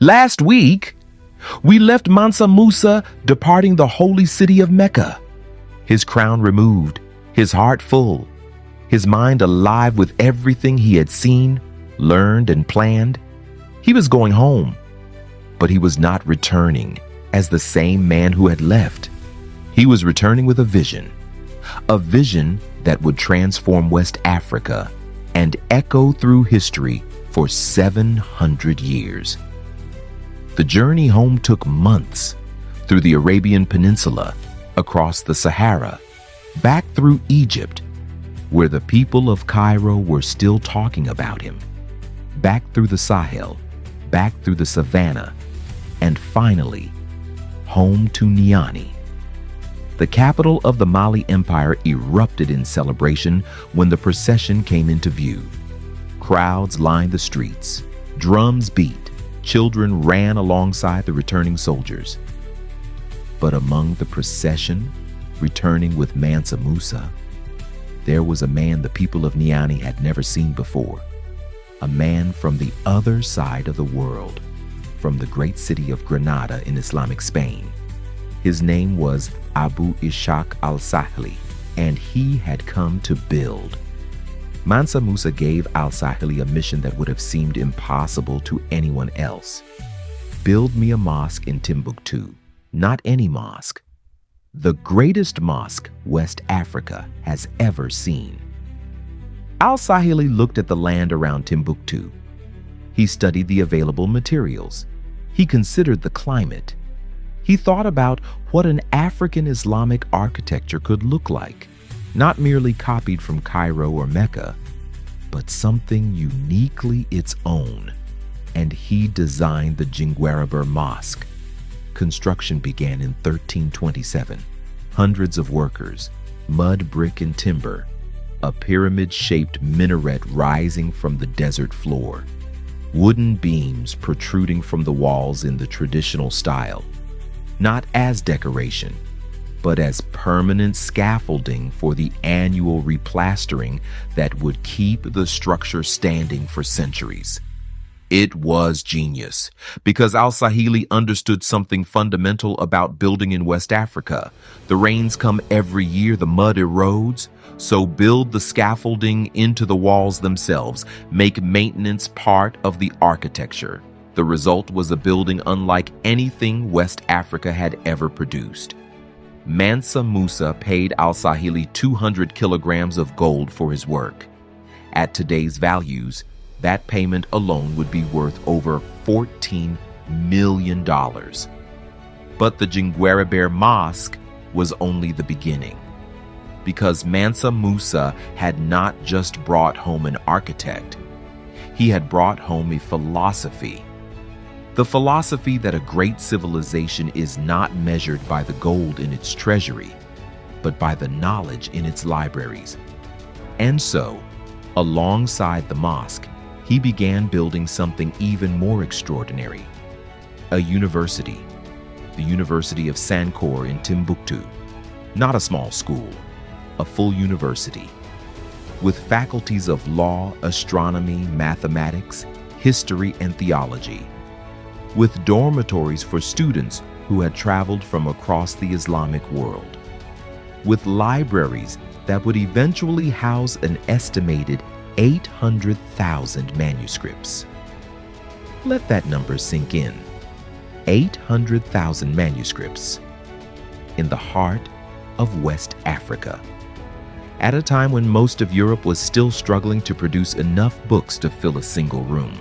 Last week, we left Mansa Musa departing the holy city of Mecca. His crown removed, his heart full, his mind alive with everything he had seen, learned, and planned. He was going home, but he was not returning as the same man who had left. He was returning with a vision that would transform West Africa and echo through history for 700 years. The journey home took months, through the Arabian Peninsula, across the Sahara, back through Egypt, where the people of Cairo were still talking about him, back through the Sahel, back through the savannah, and finally, home to Niani. The capital of the Mali Empire erupted in celebration when the procession came into view. Crowds lined the streets, drums beat, children ran alongside the returning soldiers. But among the procession, returning with Mansa Musa, there was a man the people of Niani had never seen before. A man from the other side of the world, from the great city of Granada in Islamic Spain. His name was Abu Ishaq al-Sahli, and he had come to build. Mansa Musa gave al-Sahli a mission that would have seemed impossible to anyone else. Build me a mosque in Timbuktu, not any mosque. The greatest mosque West Africa has ever seen. Al-Sahili looked at the land around Timbuktu. He studied the available materials. He considered the climate. He thought about what an African Islamic architecture could look like, not merely copied from Cairo or Mecca, but something uniquely its own. And he designed the Jingwaraber Mosque. Construction began in 1327. Hundreds of workers, mud, brick, and timber, a pyramid-shaped minaret rising from the desert floor, wooden beams protruding from the walls in the traditional style, not as decoration, but as permanent scaffolding for the annual replastering that would keep the structure standing for centuries. It was genius, because al-Sahili understood something fundamental about building in West Africa. The rains come every year, the mud erodes, so build the scaffolding into the walls themselves, make maintenance part of the architecture. The result was a building unlike anything West Africa had ever produced. Mansa Musa paid al-Sahili 200 kilograms of gold for his work. At today's values, that payment alone would be worth over $14 million. But the Jingwaraber Mosque was only the beginning, because Mansa Musa had not just brought home an architect, he had brought home a philosophy. The philosophy that a great civilization is not measured by the gold in its treasury, but by the knowledge in its libraries. And so, alongside the mosque, he began building something even more extraordinary, a university, the University of Sankore in Timbuktu. Not a small school, a full university, with faculties of law, astronomy, mathematics, history, and theology, with dormitories for students who had traveled from across the Islamic world, with libraries that would eventually house an estimated 800,000 manuscripts. Let that number sink in. 800,000 manuscripts in the heart of West Africa, at a time when most of Europe was still struggling to produce enough books to fill a single room.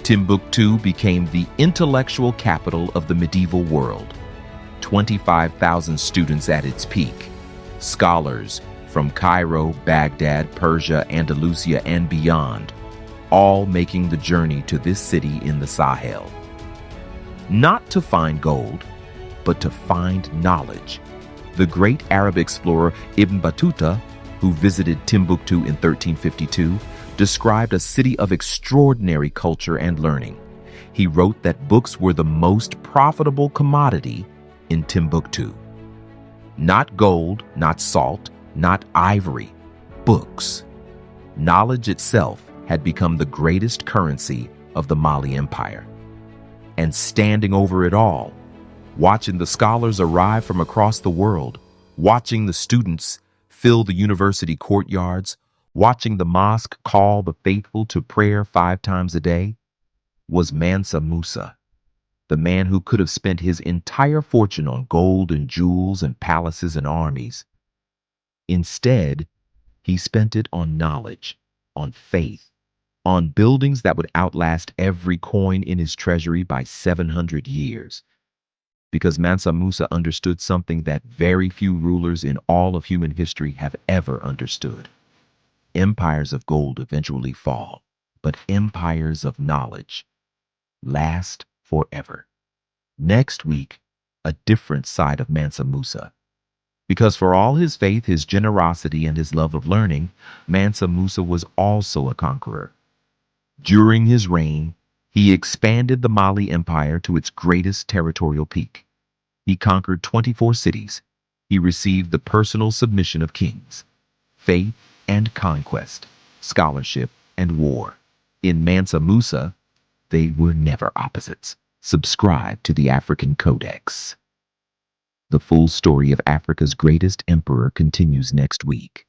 Timbuktu became the intellectual capital of the medieval world. 25,000 students at its peak, scholars from Cairo, Baghdad, Persia, Andalusia, and beyond, all making the journey to this city in the Sahel. Not to find gold, but to find knowledge. The great Arab explorer Ibn Battuta, who visited Timbuktu in 1352, described a city of extraordinary culture and learning. He wrote that books were the most profitable commodity in Timbuktu. Not gold, not salt, not ivory, books. Knowledge itself had become the greatest currency of the Mali Empire. and standing over it all, watching the scholars arrive from across the world, watching the students fill the university courtyards, watching the mosque call the faithful to prayer 5 times a day, was Mansa Musa, the man who could have spent his entire fortune on gold and jewels and palaces and armies. Instead, he spent it on knowledge, on faith, on buildings that would outlast every coin in his treasury by 700 years. Because Mansa Musa understood something that very few rulers in all of human history have ever understood. Empires of gold eventually fall, but empires of knowledge last forever. Next week, a different side of Mansa Musa. Because for all his faith, his generosity, and his love of learning, Mansa Musa was also a conqueror. During his reign, he expanded the Mali Empire to its greatest territorial peak. He conquered 24 cities. He received the personal submission of kings. Faith and conquest, scholarship and war. In Mansa Musa, they were never opposites. Subscribe to the African Codex. The full story of Africa's greatest emperor continues next week.